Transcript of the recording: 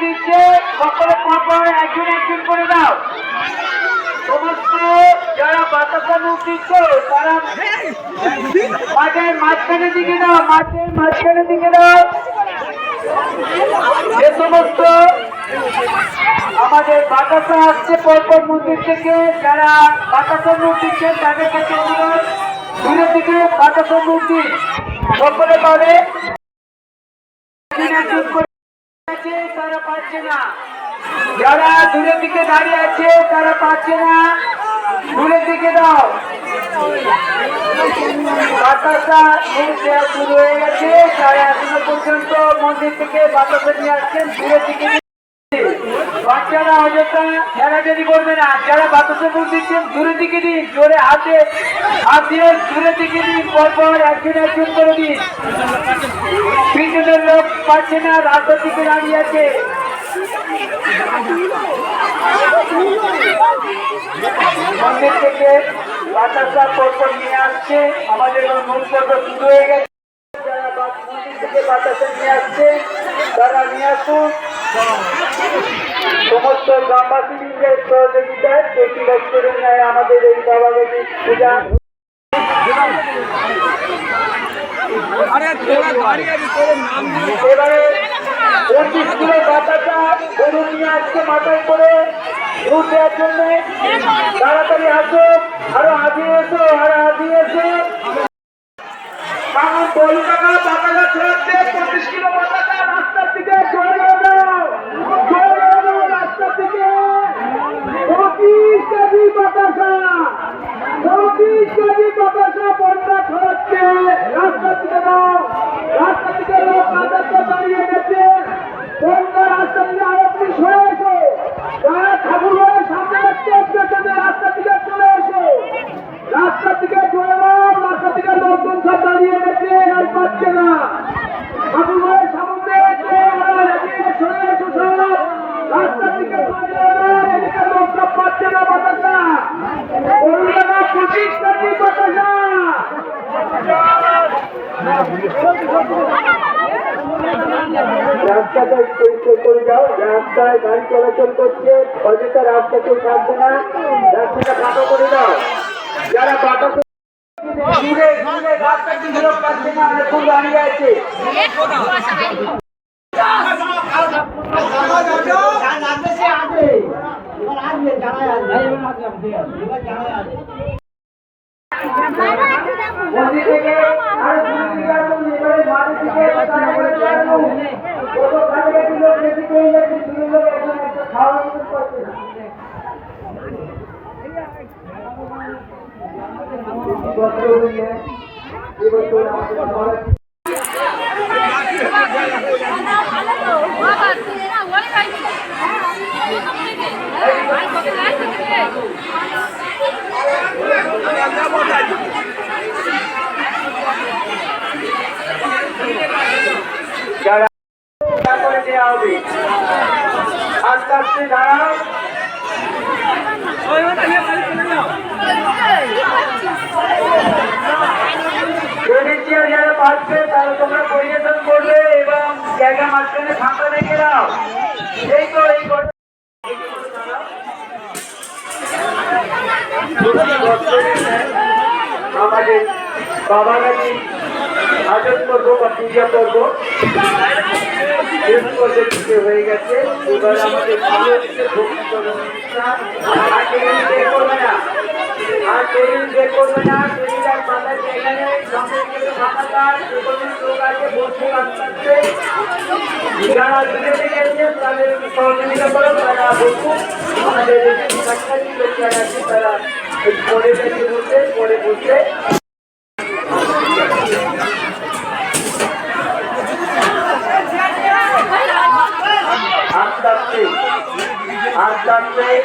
দিচ্ছে সকলে পরপর একজন একজন করে দাও। সমস্ত যারা বাতাসা মুখ দিচ্ছে তারা মাঠের মাঝখানের দিকে দাও, মাঠের মাঝখানের দিকে দাও। যে সমস্ত আমাদের বাতাসা আসছে পরপর মন্দির থেকে, যারা বাতাসা মুখ দিচ্ছেন তাদের কাছে অনুরোধ দূরের দিকে বাতাসা মুখ দিন, সকলে পাবে। তারা পাচ্ছে না, যারা দূরের দিকে দাঁড়িয়ে আছে তারা পাচ্ছে না, দূরের দিকে দাও। বাতাসা দেওয়া শুরু হয়ে গেছে, তারা এখনো পর্যন্ত মন্দির থেকে বাতাসা নিয়ে আসছেন দূরের দিকে। বাচ্চারা অযথা ঠেলাঠেলি করবে না, যারা বাতাসা মুখ দিচ্ছেন দূরের দিকে দিন, জোরে হাত দিয়ে দূরের দিকে দিন, পরপর একজন একজন করে দিন। পিছনের লোক পাচ্ছে না, রাস্তার দিকে দাঁড়িয়ে আছে। মন্দির থেকে বাতাসা পরপর নিয়ে আসছে, আমাদের মূল পর্ব শুরু হয়ে গেছে। যারা মন্দির থেকে বাতাসা নিয়ে আসছে তারা নিয়ে আসুন। সমস্ত গ্রামবাসীদের সহযোগিতায় প্রতি বছরের ন্যায় আমাদের এই বাবাগাছি পূজা এবারে 25 কিলো বাতাসা গরু নিয়ে আসছে মাথায় করে দুধ দেওয়ার জন্য। তাড়াতাড়ি আসো, আরো আগিয়ে এসো, আরো আগিয়ে এসো। বলু টাকা বাতাসা ছড়াচ্ছে, 25 কিলো বাতাসা রাস্তার দিকে চলে যাও, রাস্তার দিকে 25 কেজি বাতাসা, 25 কেজি বাতাসা বন্যা ছড়াচ্ছে, রাস্তার দিকে দাও। রাস্তা থেকে লোক বাতাসা দাঁড়িয়ে গেছে, বন্যা রাস্তা থেকে আরেকটি সরে এসো। যারা ঠাকুর ঘরের সামনে রাখছে রাস্তা থেকে চলে এসো, রাস্তার দিকে চলে যাও। রাস্তা থেকে লোকজন সব দাঁড়িয়ে গেছে, আর পাচ্ছে না। ঠাকুর ঘরের সামনে সরে এসো সব, রাস্তার দিকে এদিকে লোক সব পাচ্ছে না বাতাসা। 25 কেজি বাতাসা। রাস্তাটা পরিষ্কার করে যাও, রাস্তায় গাড়ি চলাচল করছে, অযথা রাস্তা কেউ থাকবে না, রাস্তাটা ফাঁকা করে দাও। যারা বাতাসা রাস্তা কিছু লোক পাচ্ছে না, এখন দাঁড়িয়ে আছে। মন্দির থেকে আরো দূরে দিকে আসুন, এবারে মাঠের দিকে লোক বেশি পেয়ে যাচ্ছে, দূরে লোক এখন একটা খাওয়া মতন করছে না। এবছর আমাদের করে দেওয়া হবে। আস্তে আস্তে দাঁড়াও। যারা পাচ্ছে তারা তোমরা পরিবেশন করবে এবং জায়গা মাঝখানে ফাঁকা রেখে দাও। এই তো এই আমাদের বাবাগাছি আয়োজন করবো বা পূজা করবো হয়ে গেছে। এবার আমাদের করবে না, আর শরীর বের করবে না, শরীর আর মাথায় জায়গা নেই, ফাঁকা লোক আছে বসে আসতে। যারা দূরে থেকে এসে তাদের সহযোগিতা করো, তারা বসুন। আমাদের সরকারি লোক যারা আছে তারা পরে বেশি বসে পরে বসে আস্তে আস্তে